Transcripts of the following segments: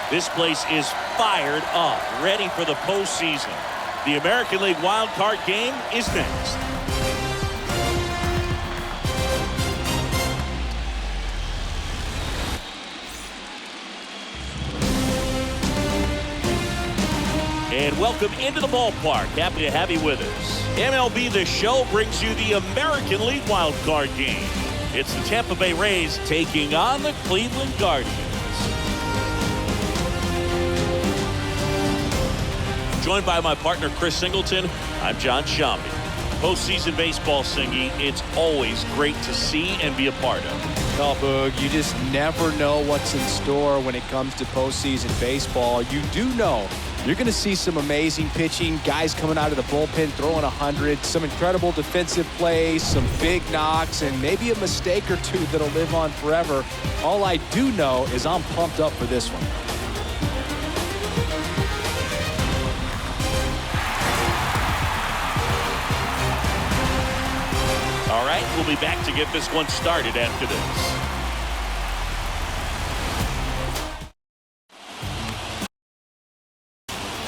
This place is fired up, ready for the postseason. The American League wild card game is next. And welcome into the ballpark. Happy to have you with us. MLB The Show brings you the American League wild card game. It's the Tampa Bay Rays taking on the Cleveland Guardians. Joined by my partner, Chris Singleton, I'm John Shambi. Postseason baseball, Singy, it's always great to see and be a part of. Oh, Boog, you just never know what's in store when it comes to postseason baseball. You do know you're going to see some amazing pitching, guys coming out of the bullpen throwing 100, some incredible defensive plays, some big knocks, and maybe a mistake or two that'll live on forever. All I do know is I'm pumped up for this one. All right, we'll be back to get this one started after this.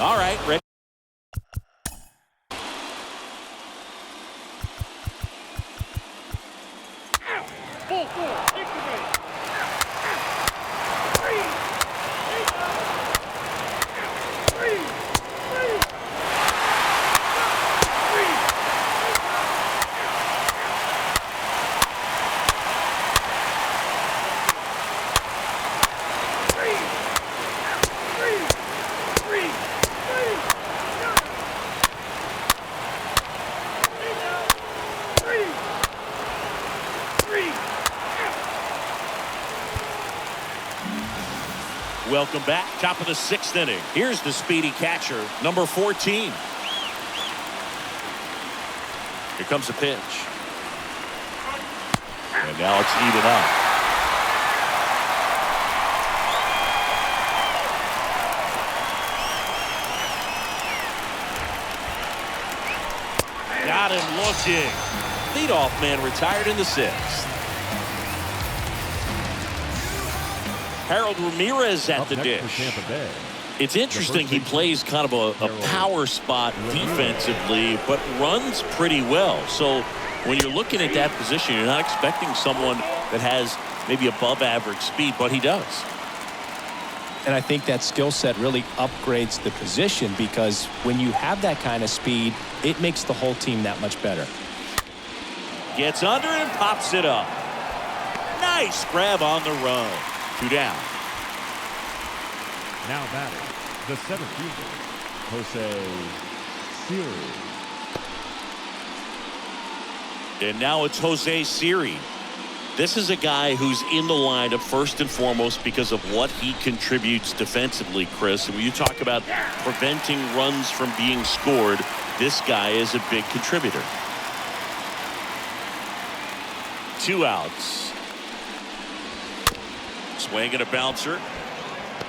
All right, ready. Welcome back. Top of the 6th inning. Here's the speedy catcher, number 14. Here comes the pitch. And now it's even up. Got him looking. Leadoff man retired in the 6th. Harold Ramirez at the dish. It's interesting he plays kind of a power spot defensively, but runs pretty well. So when you're looking at that position, you're not expecting someone that has maybe above average speed, but he does. And I think that skill set really upgrades the position, because when you have that kind of speed, it makes the whole team that much better. Gets under and pops it up. Nice grab on the run. 2 down. Now batting, the center fielder, Jose Siri. And now it's Jose Siri. This is a guy who's in the lineup first and foremost because of what he contributes defensively, Chris. And when you talk about preventing runs from being scored, this guy is a big contributor. 2 outs. Swing and a bouncer.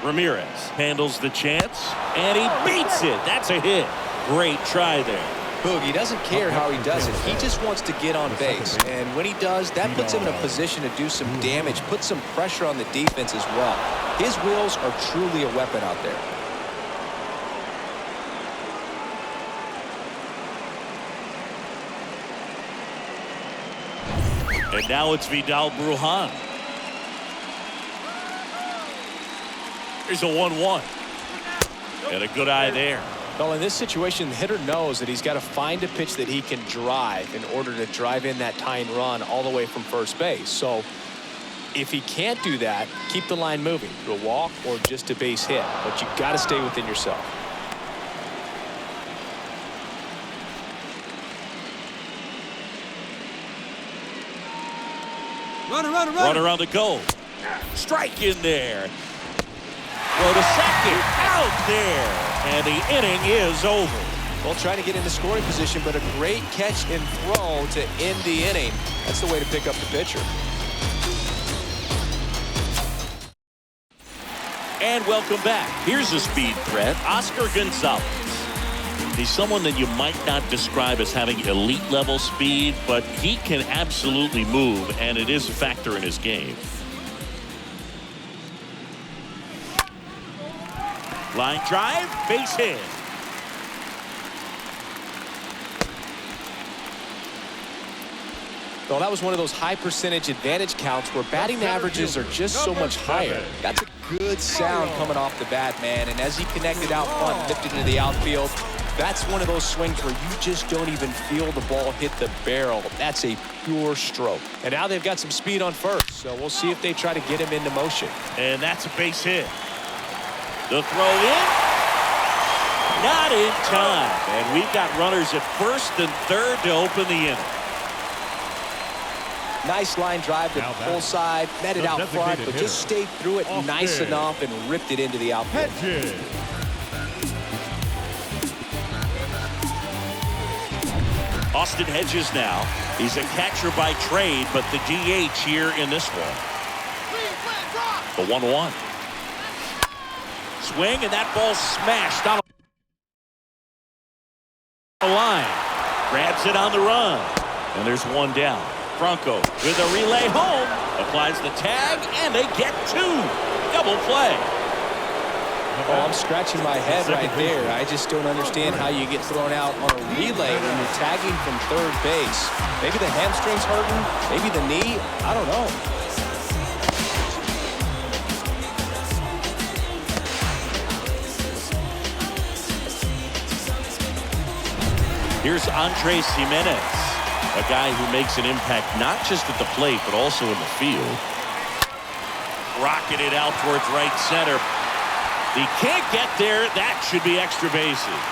Ramirez handles the chance, and he beats it. That's a hit. Great try there. Boog, he doesn't care how he does it. He just wants to get on base. And when he does, that puts him in a position to do some damage, put some pressure on the defense as well. His wheels are truly a weapon out there. And now it's Vidal Brujan. Here's a 1-1. And a good eye there. Well, in this situation, the hitter knows that he's got to find a pitch that he can drive in order to drive in that tying run all the way from first base. So if he can't do that, keep the line moving to a walk or just a base hit. But you got to stay within yourself. Runner on the go. Strike in there. Throw to second. Out there. And the inning is over. Well, trying to get into scoring position, but a great catch and throw to end the inning. That's the way to pick up the pitcher. And welcome back. Here's a speed threat, Oscar Gonzalez. He's someone that you might not describe as having elite level speed, but he can absolutely move, and it is a factor in his game. Line drive, base hit. Well, that was one of those high percentage advantage counts where batting averages are just so much higher. That's a good sound coming off the bat, man. And as he connected out front, lifted into the outfield, that's one of those swings where you just don't even feel the ball hit the barrel. That's a pure stroke. And now they've got some speed on first, so we'll see if they try to get him into motion. And that's a base hit. The throw in. Not in time. And we've got runners at first and third to open the inning. Nice line drive to the full side, met it out front, but just stayed through it nice enough and ripped it into the outfield. Austin Hedges now. He's a catcher by trade, but the DH here in this one. The 1-1. Swing, and that ball smashed on the line. Grabs it on the run. And there's one down. Franco with a relay home. Applies the tag, and they get two. Double play. Oh, I'm scratching my head right there. I just don't understand how you get thrown out on a relay when you're tagging from third base. Maybe the hamstring's hurting. Maybe the knee. I don't know. Here's Andres Jimenez, a guy who makes an impact not just at the plate, but also in the field. Rocketed out towards right center. He can't get there. That should be extra bases.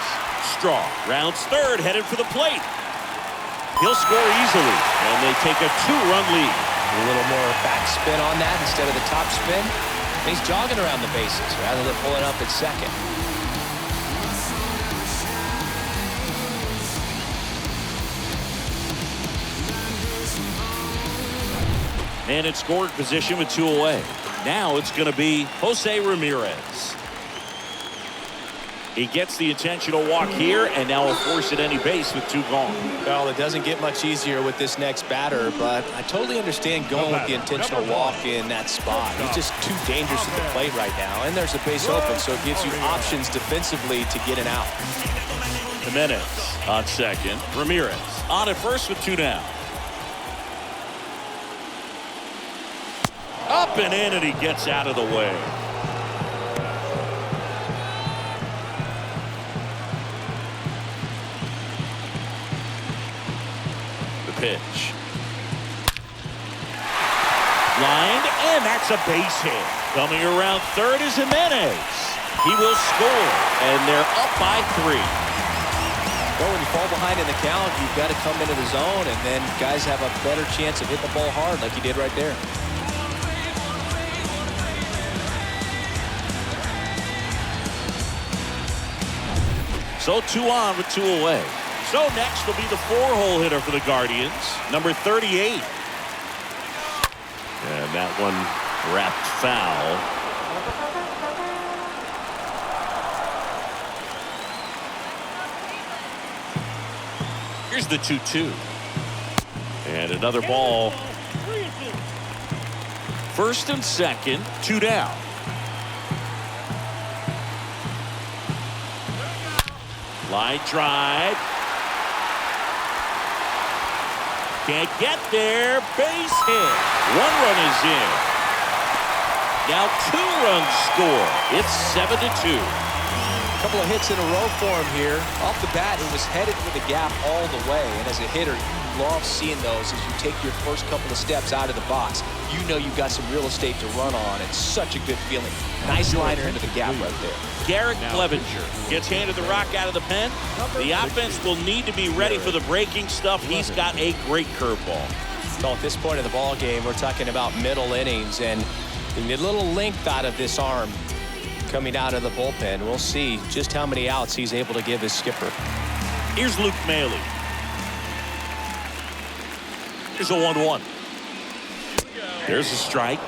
Straw rounds third, headed for the plate. He'll score easily, and they take a 2-run lead. A little more backspin on that instead of the top spin. He's jogging around the bases rather than pulling up at second. And in scoring position with 2 away. Now it's going to be Jose Ramirez. He gets the intentional walk here, and now will force at any base with 2 gone. Well, it doesn't get much easier with this next batter, but I totally understand going with the intentional walk in that spot. He's just too dangerous at the plate right now, and there's a base open, so it gives you options defensively to get an out. Jimenez on second. Ramirez on at first with 2 down. Up and in, and he gets out of the way. The pitch. Lined, and that's a base hit. Coming around third is Jimenez. He will score, and they're up by 3. Well, when you fall behind in the count, you've got to come into the zone, and then guys have a better chance of hitting the ball hard like you did right there. So 2 on with 2 away. So next will be the 4-hole hitter for the Guardians, number 38. And that one wrapped foul. Here's the 2-2. And another ball. First and second, 2 down. Line drive. Can't get there. Base hit. 1 run is in. Now 2 runs score. It's 7-2. A couple of hits in a row for him here. Off the bat, it was headed for the gap all the way. And as a hitter, you love seeing those as you take your first couple of steps out of the box. You know you've got some real estate to run on. It's such a good feeling. Nice liner into the gap right there. Garrett Clevenger gets handed the rock out of the pen. The offense will need to be ready for the breaking stuff. He's got a great curveball. So at this point of the ball game, we're talking about middle innings, and we need a little length out of this arm coming out of the bullpen. We'll see just how many outs he's able to give his skipper. Here's Luke Maile. Here's a 1-1. There's a strike.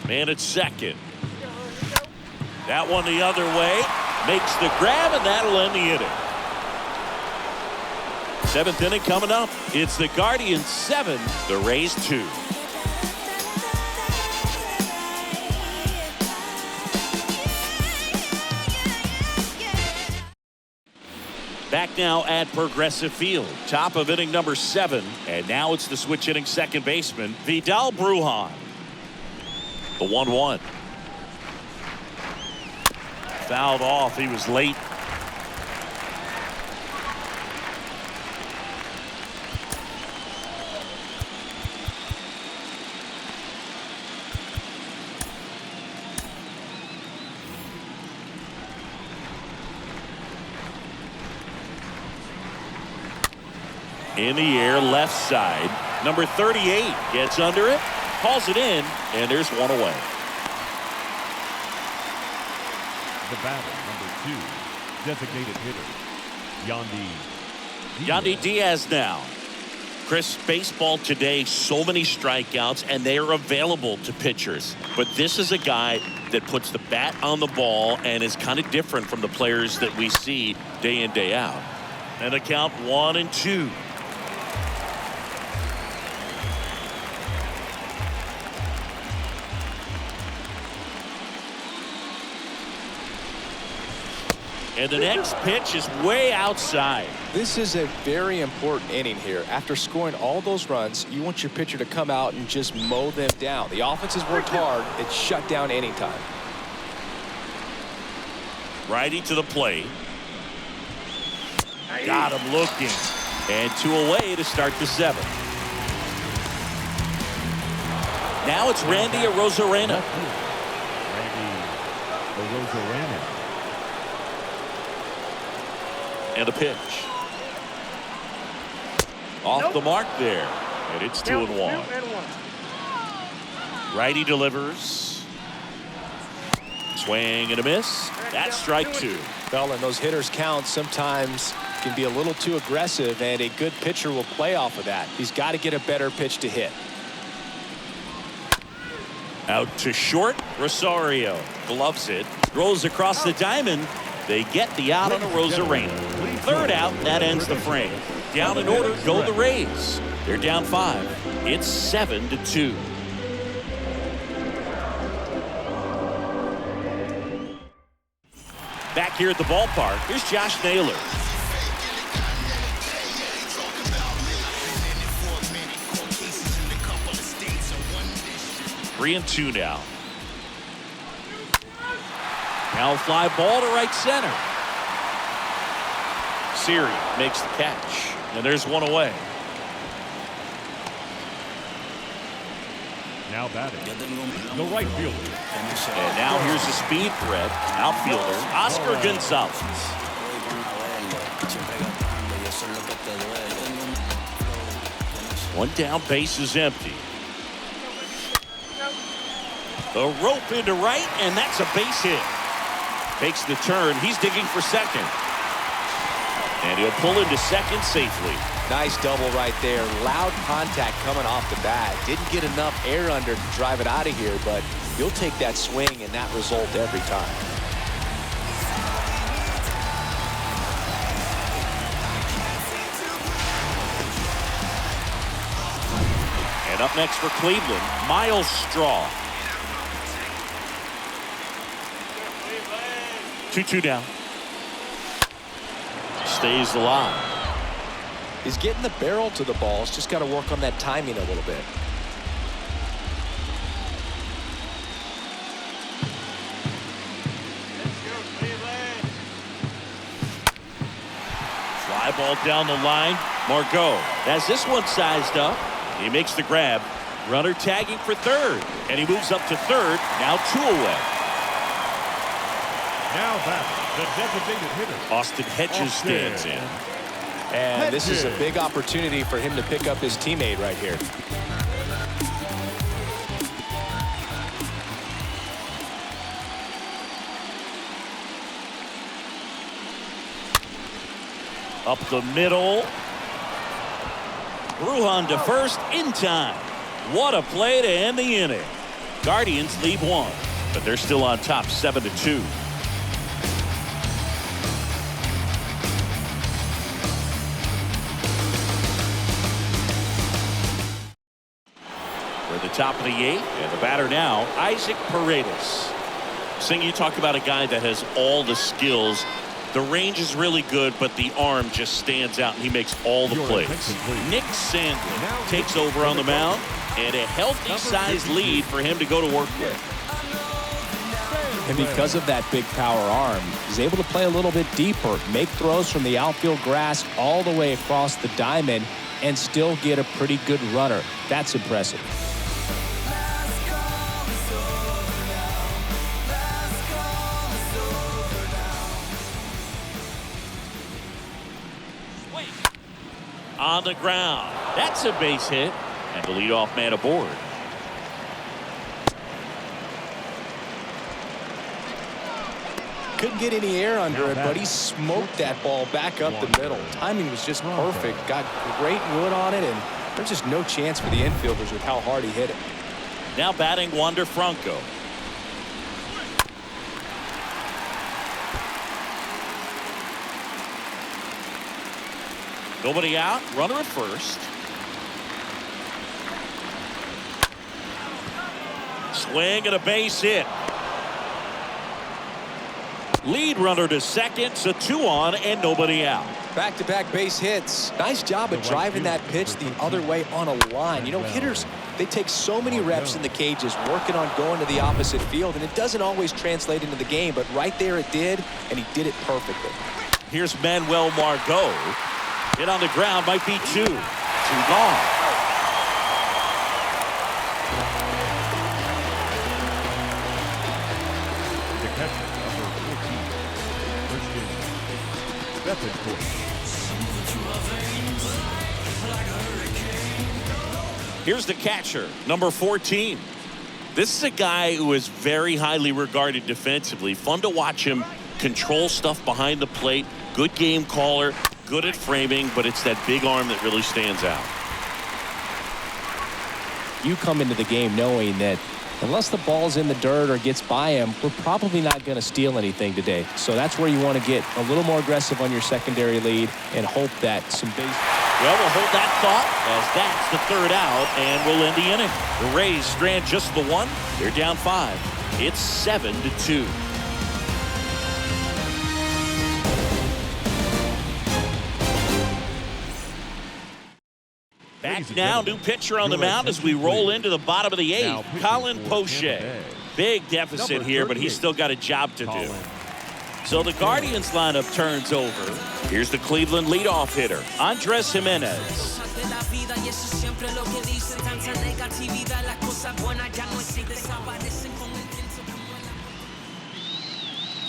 Man at second. That one the other way. Makes the grab, and that'll end the inning. 7th inning coming up. It's the Guardians 7, the Rays 2. Back now at Progressive Field. Top of inning number 7. And now it's the switch hitting second baseman, Vidal Brujan. The 1-1. Fouled off. He was late. In the air, left side. Number 38 gets under it, calls it in, and there's one away. The batter, number 2, designated hitter, Yandy Diaz now. Chris, baseball today, so many strikeouts, and they are available to pitchers. But this is a guy that puts the bat on the ball and is kind of different from the players that we see day in, day out. And the count 1-2. And the next pitch is way outside. This is a very important inning here. After scoring all those runs, you want your pitcher to come out and just mow them down. The offense has worked hard. It's shut down anytime. Righty to the plate. Got him looking. And 2 away to start the 7th. Now it's Randy Arozarena. And a pitch. Off the mark there. And it's 2-1. Righty delivers. Swing and a miss. That's strike 2. Well, and those hitters count sometimes can be a little too aggressive, and a good pitcher will play off of that. He's got to get a better pitch to hit. Out to short. Rosario gloves it. Rolls across the diamond. They get the out on Arozarena. 3rd out, that ends the frame. Down in order go the Rays. They're down 5. It's 7-2. Back here at the ballpark, here's Josh Naylor. Three and 2 now. Now fly ball to right center. Siri makes the catch, and there's one away. Now batting, the right fielder. And now here's the speed threat, outfielder Oscar Gonzalez. One down, base is empty. The rope into right, and that's a base hit. Takes the turn. He's digging for second. And he'll pull into second safely. Nice double right there. Loud contact coming off the bat. Didn't get enough air under to drive it out of here, but you'll take that swing and that result every time. And And up next for Cleveland, Miles Straw. 2-2 down. Stays alive. He's getting the barrel to the ball. He's just got to work on that timing a little bit. Fly ball down the line. Margot has this one sized up. He makes the grab. Runner tagging for third. And he moves up to third. Now 2 away. Now back, the designated hitter. Austin Hedges stands in. And this is a big opportunity for him to pick up his teammate right here. Up the middle. Bruhan to first in time. What a play to end the inning. Guardians lead 1, but they're still on top 7-2. We're at the top of the 8th, and the batter now, Isaac Paredes. Sing, you talk about a guy that has all the skills. The range is really good, but the arm just stands out, and he makes all the plays. Nick Sandlin takes over on the mound, and a healthy-sized lead for him to go to work with. And because of that big power arm, he's able to play a little bit deeper, make throws from the outfield grass all the way across the diamond, and still get a pretty good runner. That's impressive. On the ground. That's a base hit. And the leadoff man aboard. Couldn't get any air under it, but he smoked that ball back up the middle. Timing was just perfect. Got great wood on it, and there's just no chance for the infielders with how hard he hit it. Now batting Wander Franco. Nobody out. Runner at first. Swing and a base hit. Lead runner to second. So 2 on and nobody out. Back-to-back base hits. Nice job of driving that pitch the other way on a line. You know, hitters, they take so many reps in the cages working on going to the opposite field, and it doesn't always translate into the game, but right there it did, and he did it perfectly. Here's Manuel Margot. Hit on the ground, might be 2. 2 gone. The catcher, number 14, Christian Betancourt. Here's the catcher, number 14. This is a guy who is very highly regarded defensively. Fun to watch him control stuff behind the plate. Good game caller. Good at framing, but it's that big arm that really stands out. You come into the game knowing that unless the ball's in the dirt or gets by him, we're probably not going to steal anything today. So that's where you want to get a little more aggressive on your secondary lead and hope that some base. Well, we'll hold that thought as that's the 3rd out, and we'll end the inning. The Rays strand just the 1. They're down 5. It's 7-2. Back now, new pitcher on the mound as we roll into the bottom of the 8th. Colin Poche. Big deficit here, but he's still got a job to do. So the Guardians lineup turns over. Here's the Cleveland leadoff hitter, Andres Jimenez.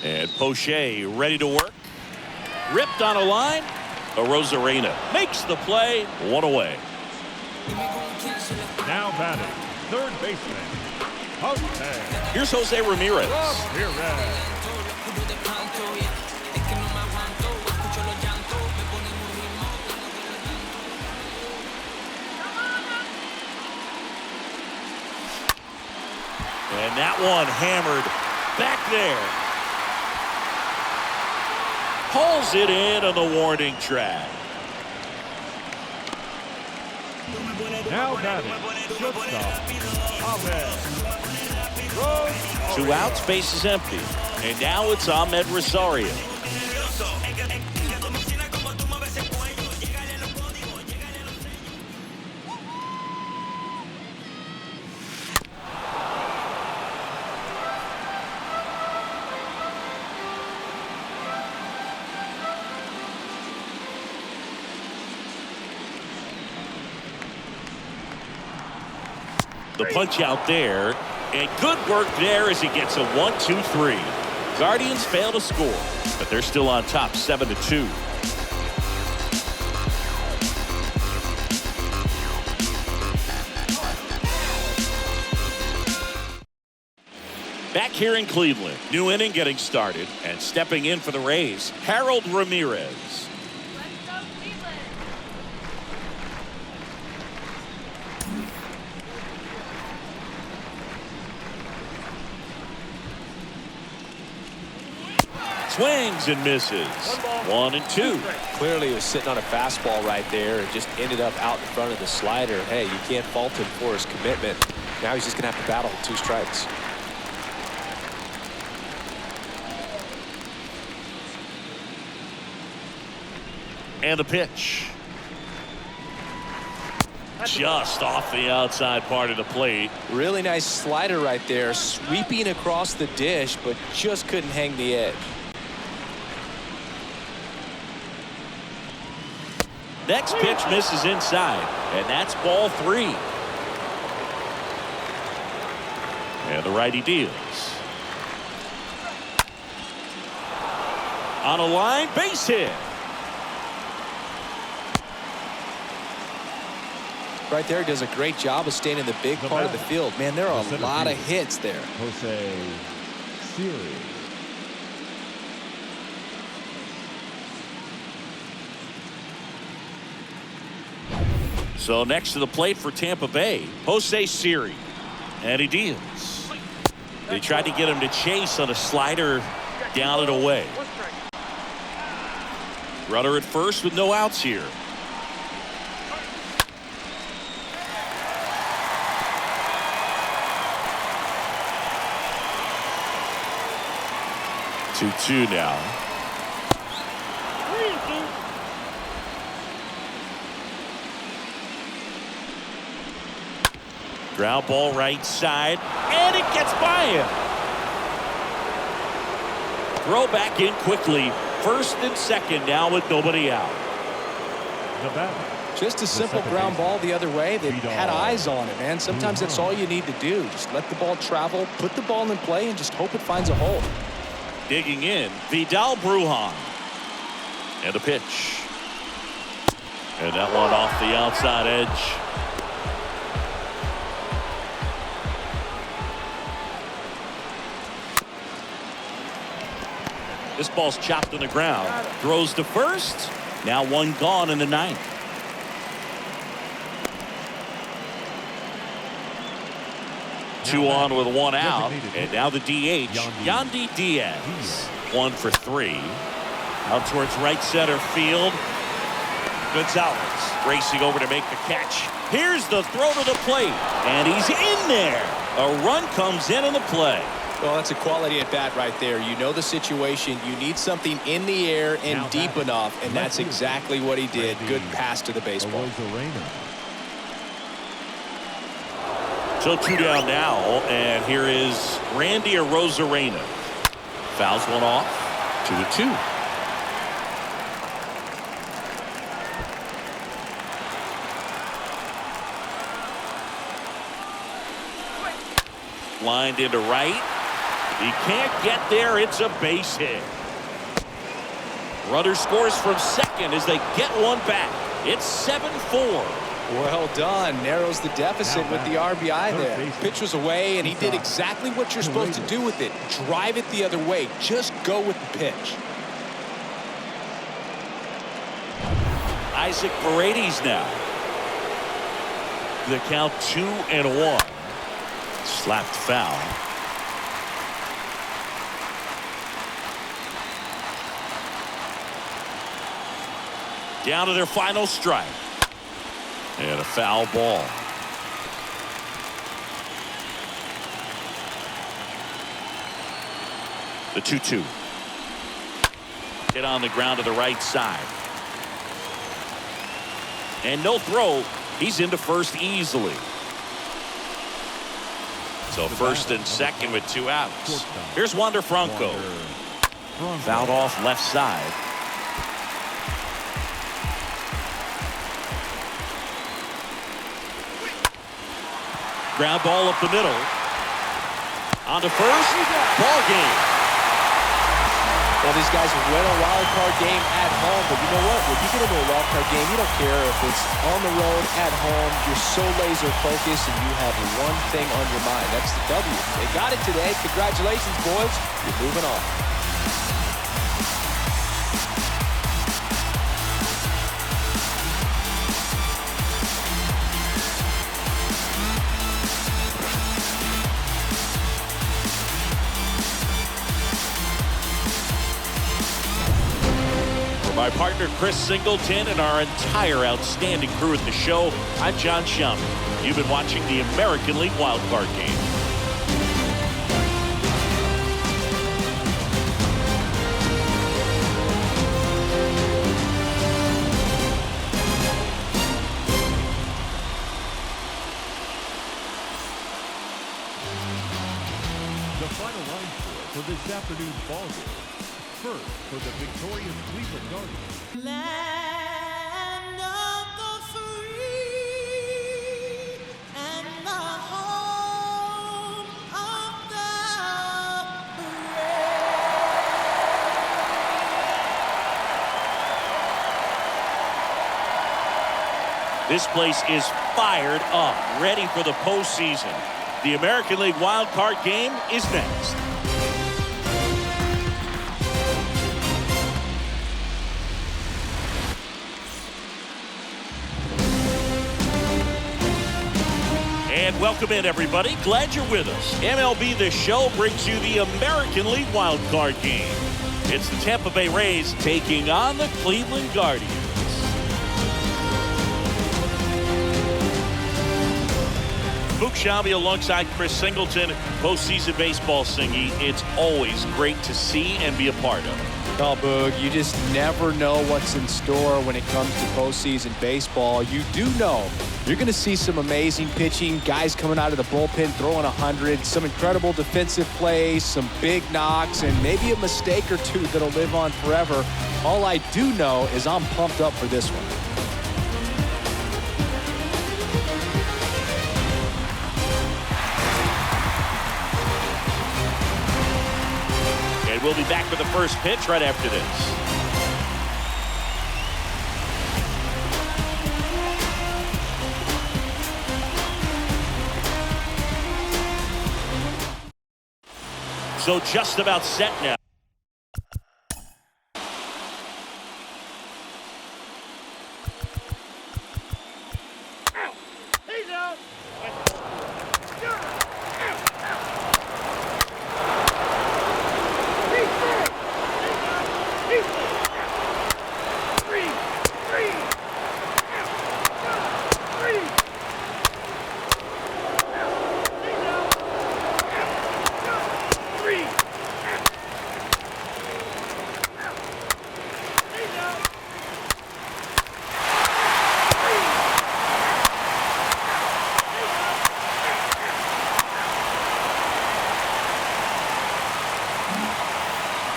And Poche ready to work. Ripped on a line. Arozarena makes the play. 1 away. Now batting, third baseman, Jose. Here's Jose Ramirez. And that one hammered back there. Pulls it in on the warning track. Now batting, shortstop, Ahmed. Two outs, base is empty. And now it's Ahmed Rosario. The punch out there, and good work there as he gets a 1-2-3. Guardians fail to score, but they're still on top 7-2. Back here in Cleveland, new inning getting started, and stepping in for the Rays, Harold Ramirez. Swings and misses. 1-2. Clearly he was sitting on a fastball right there and just ended up out in front of the slider. Hey, you can't fault him for his commitment. Now he's just going to have to battle with 2 strikes. And the pitch. Just off the outside part of the plate. Really nice slider right there, sweeping across the dish, but just couldn't hang the edge. Next pitch misses inside, and that's ball 3. And the righty deals. On a line, base hit. Right there, does a great job of staying in the big part of the field. Man, there are a lot of hits there. Jose Siri. So next to the plate for Tampa Bay, Jose Siri. And he deals. They tried to get him to chase on a slider down and away. Runner at first with no outs here. Two now. Ground ball right side, and it gets by him. Throw back in quickly. First and second now with nobody out. Just a simple ground ball the other way. They had eyes on it, man. Sometimes that's all you need to do. Just let the ball travel, put the ball in play, and just hope it finds a hole. Digging in, Vidal Brujan. And a pitch. And that one off the outside edge. This ball's chopped on the ground. Throws to first. Now one gone in the 9th. Two on with one out. And now the DH, Yandy Diaz. 1 for 3. Out towards right center field. Gonzalez racing over to make the catch. Here's the throw to the plate. And he's in there. A run comes in the play. Well, that's a quality at bat right there. You know the situation. You need something in the air and deep enough, and that's exactly what he did. Good pass to the baseball. So 2 down now, and here is Randy Arozarena. Fouls one off. 2-2. Lined into right. He can't get there. It's a base hit. Runner scores from second as they get one back. It's 7-4. Well done. Narrows the deficit with the RBI there. Pitch was away, and he did exactly what you're supposed to do with it. Drive it the other way. Just go with the pitch. Isaac Paredes now. The count 2-1. Slapped foul. Down to their final strike. And a foul ball. The 2-2. Hit on the ground to the right side. And no throw. He's into first easily. So first and second with 2 outs. Here's Wander Franco. Fouled off left side. Ground ball up the middle. On to first. Ball game. Well, these guys win a wild card game at home, but you know what? When you get into a wild card game, you don't care if it's on the road, at home. You're so laser focused, and you have one thing on your mind. That's the W. They got it today. Congratulations, boys. You're moving on. My partner Chris Singleton and our entire outstanding crew at the show, I'm John Shump. You've been watching the American League Wild Card Game. The final line score for this afternoon's ball game. First, for the victorious Cleveland Guardians. Land of the free and the home of the brave. This place is fired up, ready for the postseason. The American League Wild Card Game is next. And welcome in, everybody. Glad you're with us. MLB The Show brings you the American League Wild Card Game. It's the Tampa Bay Rays taking on the Cleveland Guardians. Boog Sciambi alongside Chris Singleton. Postseason baseball, Singy. It's always great to see and be a part of. Oh, Boog, you just never know what's in store when it comes to postseason baseball. You do know you're going to see some amazing pitching, guys coming out of the bullpen throwing 100, some incredible defensive plays, some big knocks, and maybe a mistake or two that'll live on forever. All I do know is I'm pumped up for this one. And we'll be back with the first pitch right after this. So just about set now.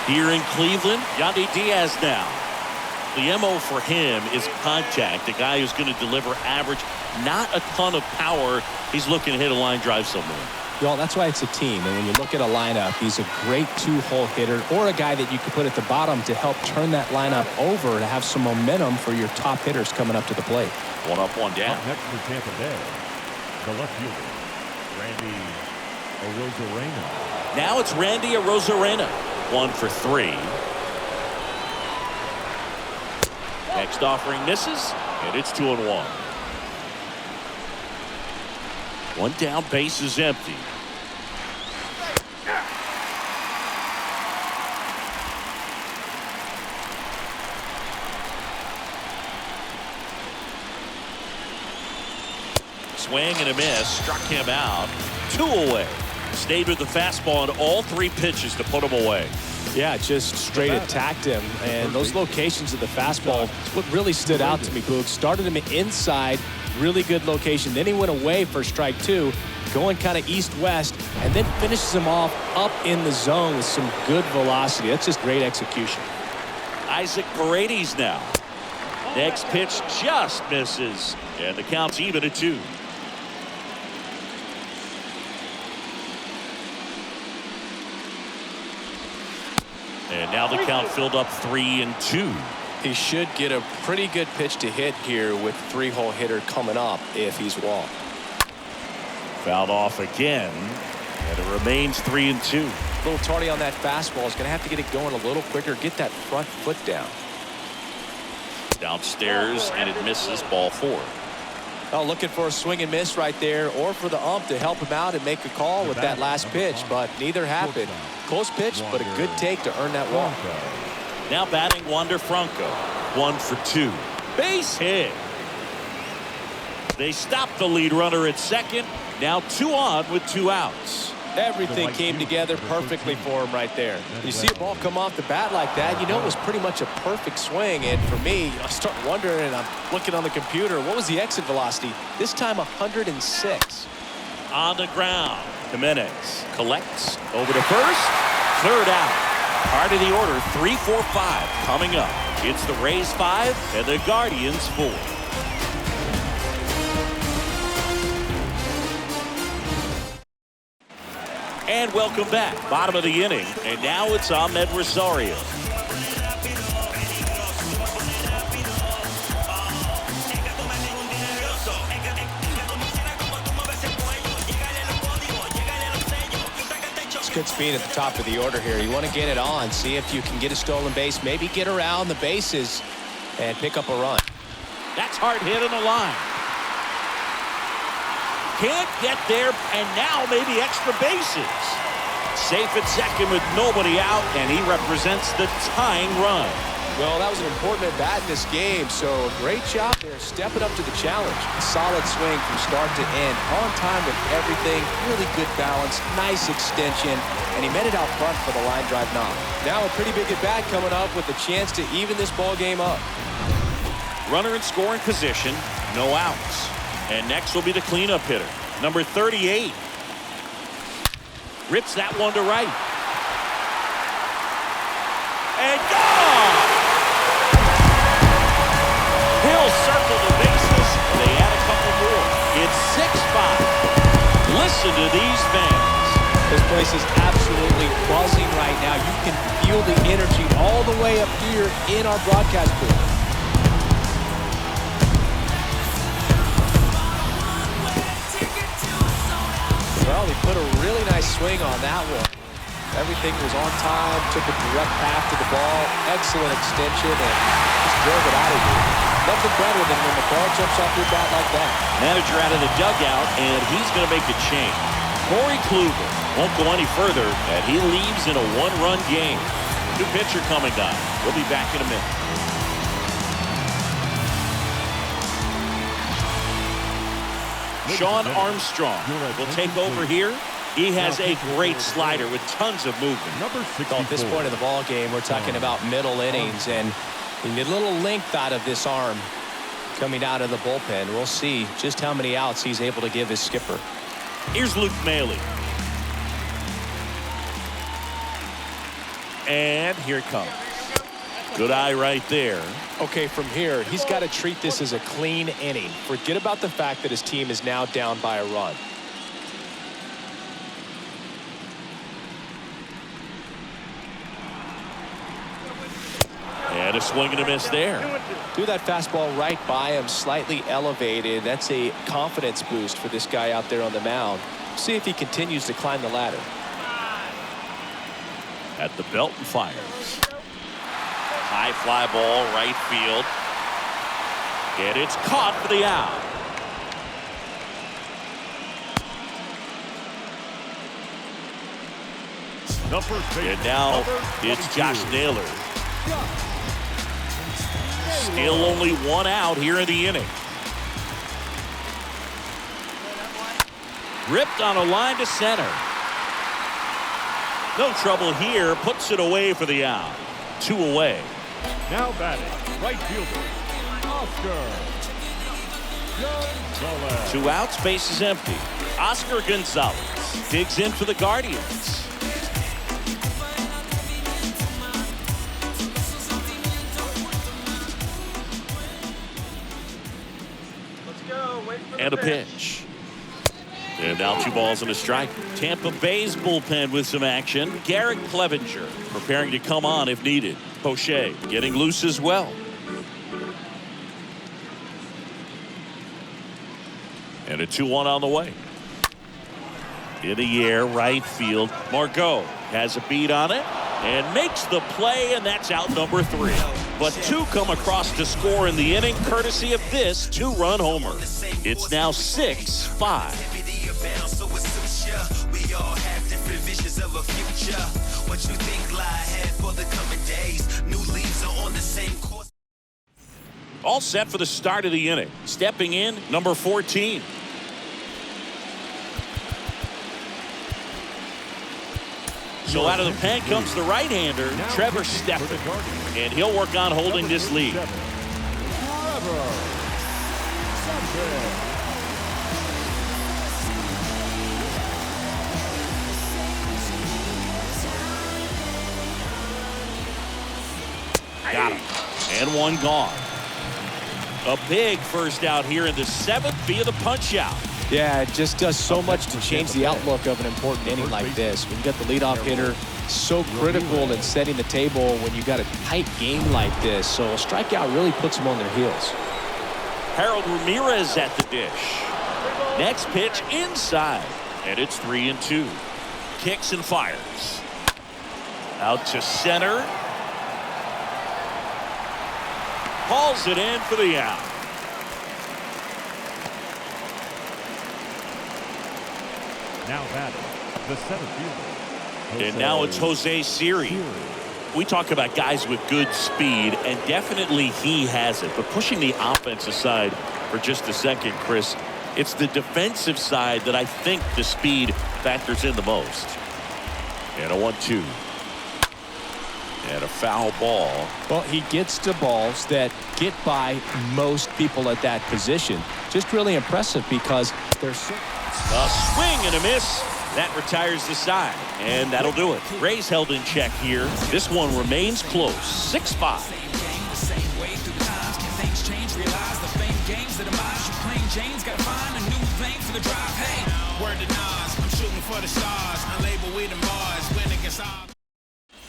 Here in Cleveland, Yandy Diaz now. The MO for him is contact. A guy who's going to deliver average, not a ton of power. He's looking to hit a line drive somewhere. Well, that's why it's a team. And when you look at a lineup, he's a great two-hole hitter or a guy that you could put at the bottom to help turn that lineup over to have some momentum for your top hitters coming up to the plate. One up, one down. Up next for Tampa Bay, the left fielder, Randy Arozarena. Now it's Randy Arozarena. 1 for 3. Next offering misses, and it's 2-1. One down, base is empty. swing and a miss. Struck him out. 2 away. Stayed with the fastball on all 3 pitches to put him away. Yeah, just straight attacked him. And those locations of the fastball, what really stood out to me, Boog. Started him inside, really good location. Then he went away for strike 2, going kind of east-west, and then finishes him off up in the zone with some good velocity. That's just great execution. Isaac Paredes now. Next pitch just misses, and the count's even at 2. And now the count filled up 3-2. He should get a pretty good pitch to hit here with 3-hole hitter coming up if he's walked. Fouled off again, and it remains 3-2. A little tardy on that fastball. He's going to have to get it going a little quicker. Get that front foot down. Downstairs, and it misses, ball 4. Oh, looking for a swing and miss right there, or for the ump to help him out and make a call with that last pitch, but neither happened. Close pitch, but a good take to earn that walk. Now batting Wander Franco. 1 for 2. Base hit. They stopped the lead runner at second. Now 2 on with 2 outs. Everything came together perfectly for him right there. You see a ball come off the bat like that, you know it was pretty much a perfect swing. And for me, I start wondering, and I'm looking on the computer, what was the exit velocity? This time 106. On the ground, Jimenez collects over to first. Third out. Part of the order, 3, 4, 5 coming up. It's the Rays 5 and the Guardians 4. And welcome back. Bottom of the inning. And now it's Ahmed Rosario. It's good speed at the top of the order here. You want to get it on. See if you can get a stolen base. Maybe get around the bases and pick up a run. That's hard hit on the line. Can't get there, and now maybe extra bases. Safe at second with nobody out, and he represents the tying run. Well, that was an important at-bat in this game, so a great job there stepping up to the challenge. Solid swing from start to end, on time with everything, really good balance, nice extension, and he met it out front for the line drive knock. Now a pretty big at-bat coming up with a chance to even this ball game up. Runner in scoring position, no outs. And next will be the cleanup hitter, number 38. Rips that one to right. And gone! He'll circle the bases, and they add a couple more. It's 6-5. Listen to these fans. This place is absolutely buzzing right now. You can feel the energy all the way up here in our broadcast booth. Well, he put a really nice swing on that one. Everything was on time, took a direct path to the ball, excellent extension, and just drove it out of here. Nothing better than when the ball jumps off your bat like that. Manager out of the dugout, and he's going to make a change. Corey Kluber won't go any further, and he leaves in a 1-run game. New pitcher coming on. We'll be back in a minute. Sean Armstrong will take over here. He has a great slider with tons of movement. So at this point of the ball game, we're talking about middle innings, and we need a little length out of this arm coming out of the bullpen. We'll see just how many outs he's able to give his skipper. Here's Luke Maile. And here it comes. Good eye right there. Okay, from here, he's got to treat this as a clean inning. Forget about the fact that his team is now down by a run. And a swing and a miss there. Threw that fastball right by him, slightly elevated. That's a confidence boost for this guy out there on the mound. See if he continues to climb the ladder. At the belt and fires. High fly ball, right field. And it's caught for the out. And now it's Josh Naylor. Still only 1 out here in the inning. Ripped on a line to center. No trouble here. Puts it away for the out. 2 away. Now batting, right fielder, Oscar Gonzalez. 2 outs, base is empty. Oscar Gonzalez digs in for the Guardians. And a pitch. And now 2 balls and a strike. Tampa Bay's bullpen with some action. Garrett Clevenger preparing to come on if needed. Poche getting loose as well. And a 2-1 on the way. In the air, right field. Margot has a beat on it and makes the play, and that's out number 3. But 2 come across to score in the inning, courtesy of this 2-run homer. It's now 6-5. All set for the start of the inning. Stepping in, number 14. So out of the pen comes the right-hander, Trevor Stephan. And he'll work on holding this lead. Got him. And 1 gone. A big first out here in the 7th via the punch-out. Yeah, it just does so much to change the outlook of an important inning like this. When you got the leadoff hitter, so critical in setting the table when you got a tight game like this. So a strikeout really puts them on their heels. Harold Ramirez at the dish. Next pitch inside, and it's 3-2. Kicks and fires. Out to center. Hauls it in for the out. Now batting, the center fielder. And now it's Jose Siri. We talk about guys with good speed, and definitely he has it. But pushing the offense aside for just a second, Chris, it's the defensive side that I think the speed factors in the most. And a 1-2. And a foul ball. Well, he gets to balls that get by most people at that position. Just really impressive because they're so... A swing and a miss. That retires the side, and that'll do it. Ray's held in check here. This one remains close. 6-5.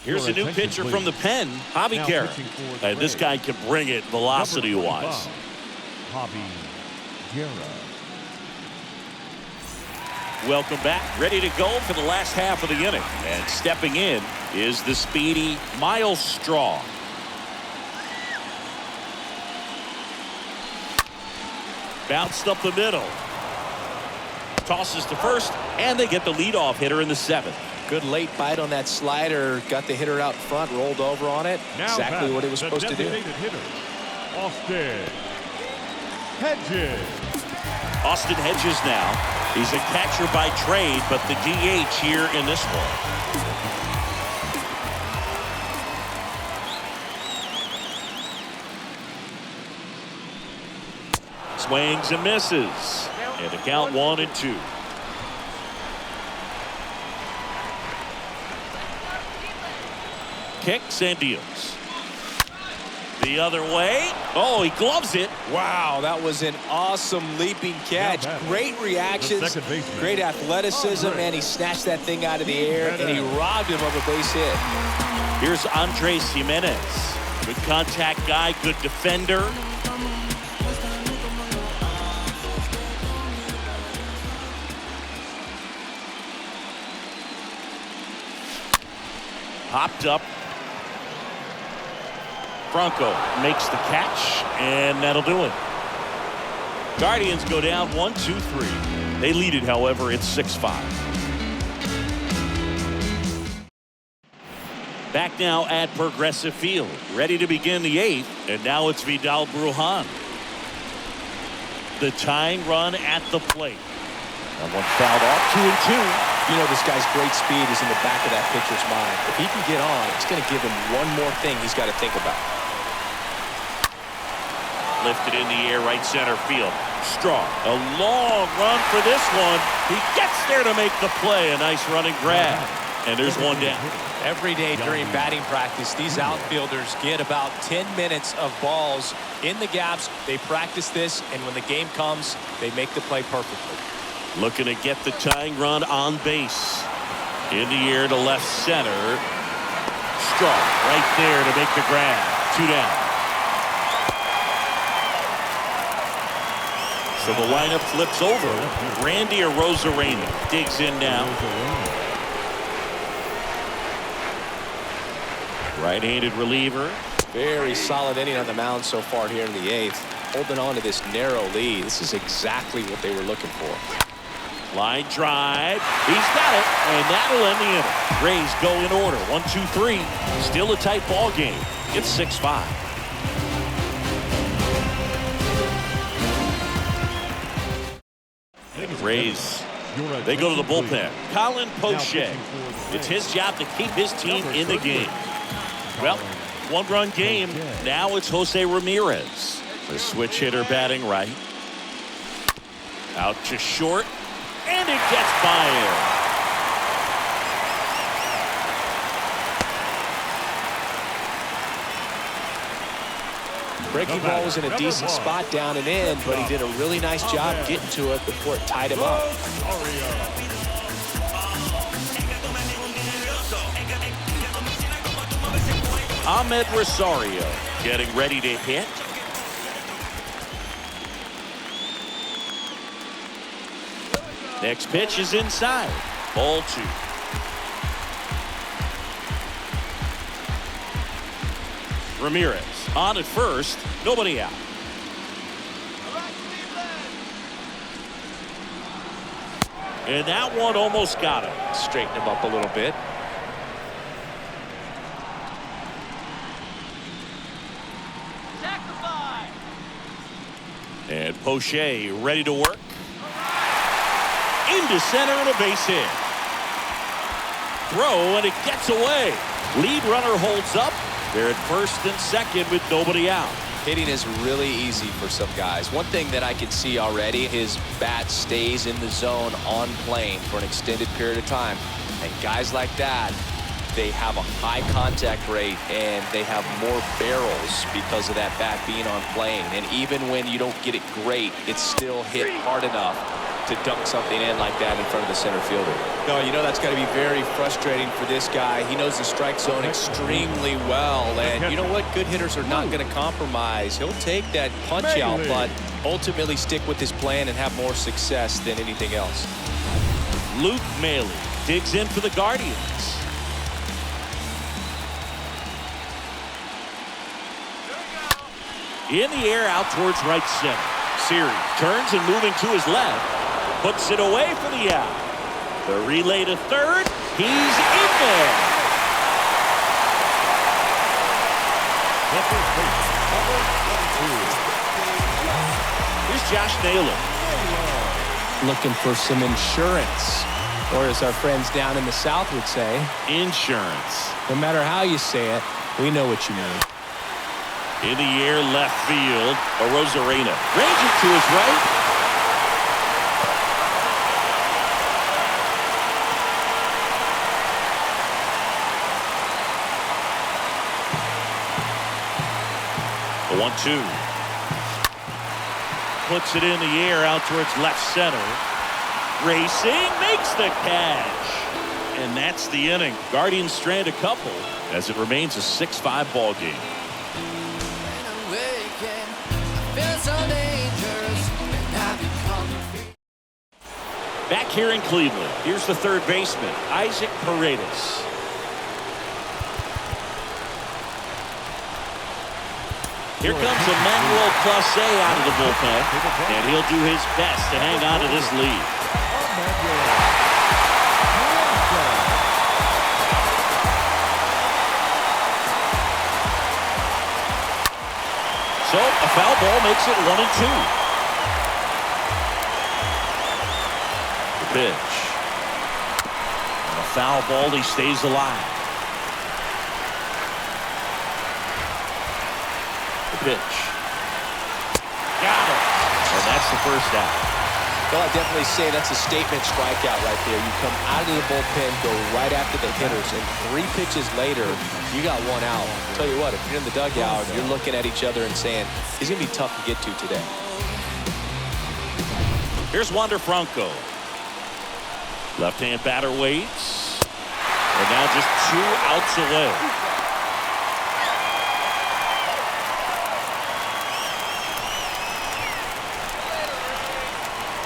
Here's a new pitcher from the pen, Javi Guerra. And this guy can bring it velocity-wise. Javi Guerra. Welcome back. Ready to go for the last half of the inning. And stepping in is the speedy Miles Straw. Bounced up the middle. Tosses to first, and they get the leadoff hitter in the 7th. Good late bite on that slider. Got the hitter out front, rolled over on it. Now exactly what he was supposed to do. Hitter, Austin Hedges. Austin Hedges now. He's a catcher by trade, but the DH here in this one. Swings and misses. And the count 1-2. Kicks and deals. The other way. Oh, he gloves it. Wow, that was an awesome leaping catch. Great reactions, great athleticism, and he snatched that thing out of the air, and he robbed him of a base hit. Here's Jimenez. Good contact guy, good defender. Hopped up. Franco makes the catch, and that'll do it. Guardians go down 1-2-3. They lead it, however, it's 6-5. Back now at Progressive Field, ready to begin the 8th, and now it's Vidal Brujan. The tying run at the plate. That one fouled off, 2-2. You know, this guy's great speed is in the back of that pitcher's mind. If he can get on, it's going to give him one more thing he's got to think about. Lifted in the air, right center field. Strong. A long run for this one. He gets there to make the play. A nice running grab. And there's one down. Every day during batting practice, these outfielders get about 10 minutes of balls in the gaps. They practice this, and when the game comes, they make the play perfectly. Looking to get the tying run on base. In the air to left center. Strong. Right there to make the grab. 2 down. So the lineup flips over. Randy Arozarena digs in now. Right-handed reliever. Very solid inning on the mound so far here in the 8th. Holding on to this narrow lead. This is exactly what they were looking for. Line drive. He's got it, and that'll end the inning. Rays go in order. 1-2-3. Still a tight ball game. It's 6-5. Rays, they go to the bullpen. Colin Poche. It's his job to keep his team in the game. Well, one-run game. Now it's Jose Ramirez. The switch hitter batting right. Out to short. And it gets by him. Breaking ball was in a decent spot down and in, but he did a really nice job getting to it before it tied him up. Ahmed Rosario getting ready to hit. Next pitch is inside. Ball 2. Ramirez on at first. Nobody out. And that one almost got him. Straighten him up a little bit. And Poche ready to work. Into center and a base hit. Throw and it gets away. Lead runner holds up. They're at first and second with nobody out. Hitting is really easy for some guys. One thing that I can see already, his bat stays in the zone on plane for an extended period of time. And guys like that, they have a high contact rate and they have more barrels because of that bat being on plane. And even when you don't get it great, it's still hit hard enough to dunk something in like that in front of the center fielder. No, you know that's got to be very frustrating for this guy. He knows the strike zone extremely well, and you know what? Good hitters are not going to compromise. He'll take that punch out, but ultimately stick with his plan and have more success than anything else. Luke Maile digs in for the Guardians. In the air out towards right center. Series turns and moving to his left. Puts it away for the out. The relay to third. He's in there. Here's Josh Naylor. Looking for some insurance, or as our friends down in the South would say, Insurance. no matter how you say it, we know what you mean. In the air left field. Arozarena. Ranging to his right. The 1-2. Puts it in the air out towards left center. Racing, makes the catch. And that's the inning. Guardians strand a couple as it remains a 6-5 ball game. Back here in Cleveland, here's the third baseman, Isaac Paredes. Here comes Emmanuel Clase out of the bullpen, and he'll do his best to hang on to this lead. So a foul ball makes it 1-2. pitch. And a foul ball. He stays alive. The pitch. Got it. And that's the first out. Well, I definitely say that's a statement strikeout right there. You come out of the bullpen, go right after the hitters, and 3 pitches later, you got 1 out. I'll tell you what, if you're in the dugout, you're looking at each other and saying, it's going to be tough to get to today. Here's Wander Franco. Left-hand batter waits. And now just 2 outs away.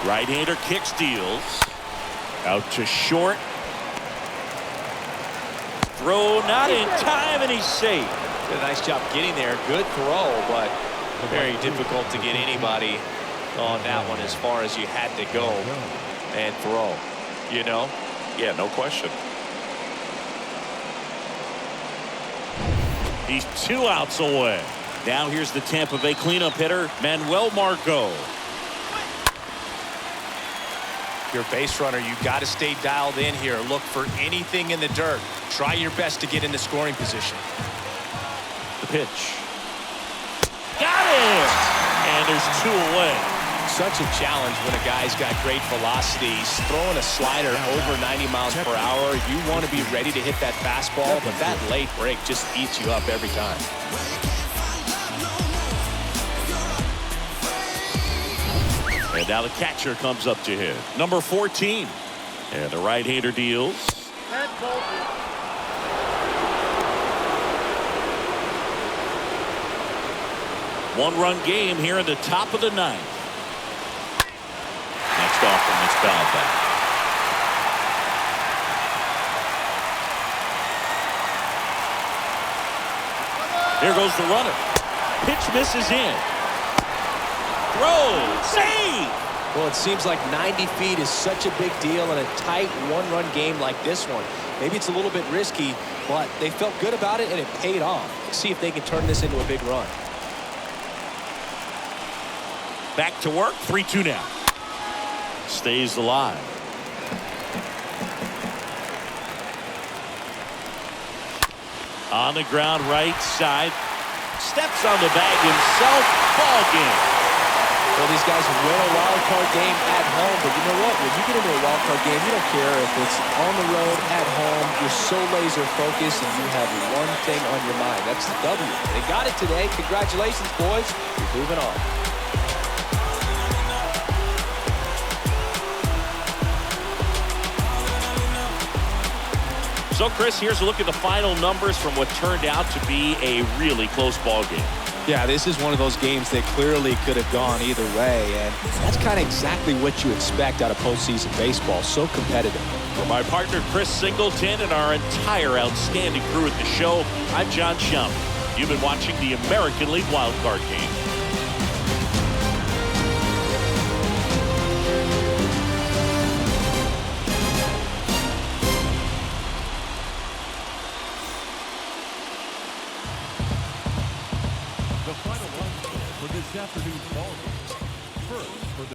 Right-hander kicks, deals. Out to short. Throw not in time, and he's safe. Did a nice job getting there. Good throw, but very difficult to get anybody on that one as far as you had to go and throw. You know? Yeah, no question. He's 2 outs away. Now here's the Tampa Bay cleanup hitter, Manuel Margot. Your base runner, you got to stay dialed in here. Look for anything in the dirt. Try your best to get into scoring position. The pitch. Got it! And there's 2 away. Such a challenge when a guy's got great velocity. He's throwing a slider over 90 miles per hour. You want to be ready to hit that fastball, but that late break just eats you up every time. And now the catcher comes up to hit. Number 14. And the right-hander deals. One-run game here in the top of the 9th. Next offering is fouled back. Here goes the runner. Pitch misses in. Throw, save! Well, it seems like 90 feet is such a big deal in a tight 1-run game like this one. Maybe it's a little bit risky, but they felt good about it and it paid off. Let's see if they can turn this into a big run. Back to work, 3-2 now. Stays alive. On the ground, right side. Steps on the bag himself. Ball game. Well, these guys win a wild card game at home, but you know what? When you get into a wild card game, you don't care if it's on the road, at home. You're so laser focused, and you have one thing on your mind. That's the W. They got it today. Congratulations, boys. You're moving on. So, Chris, here's a look at the final numbers from what turned out to be a really close ball game. Yeah, this is one of those games that clearly could have gone either way, and that's kind of exactly what you expect out of postseason baseball. So competitive. For my partner, Chris Singleton, and our entire outstanding crew at the show, I'm John Schaum. You've been watching the American League Wild Card Game.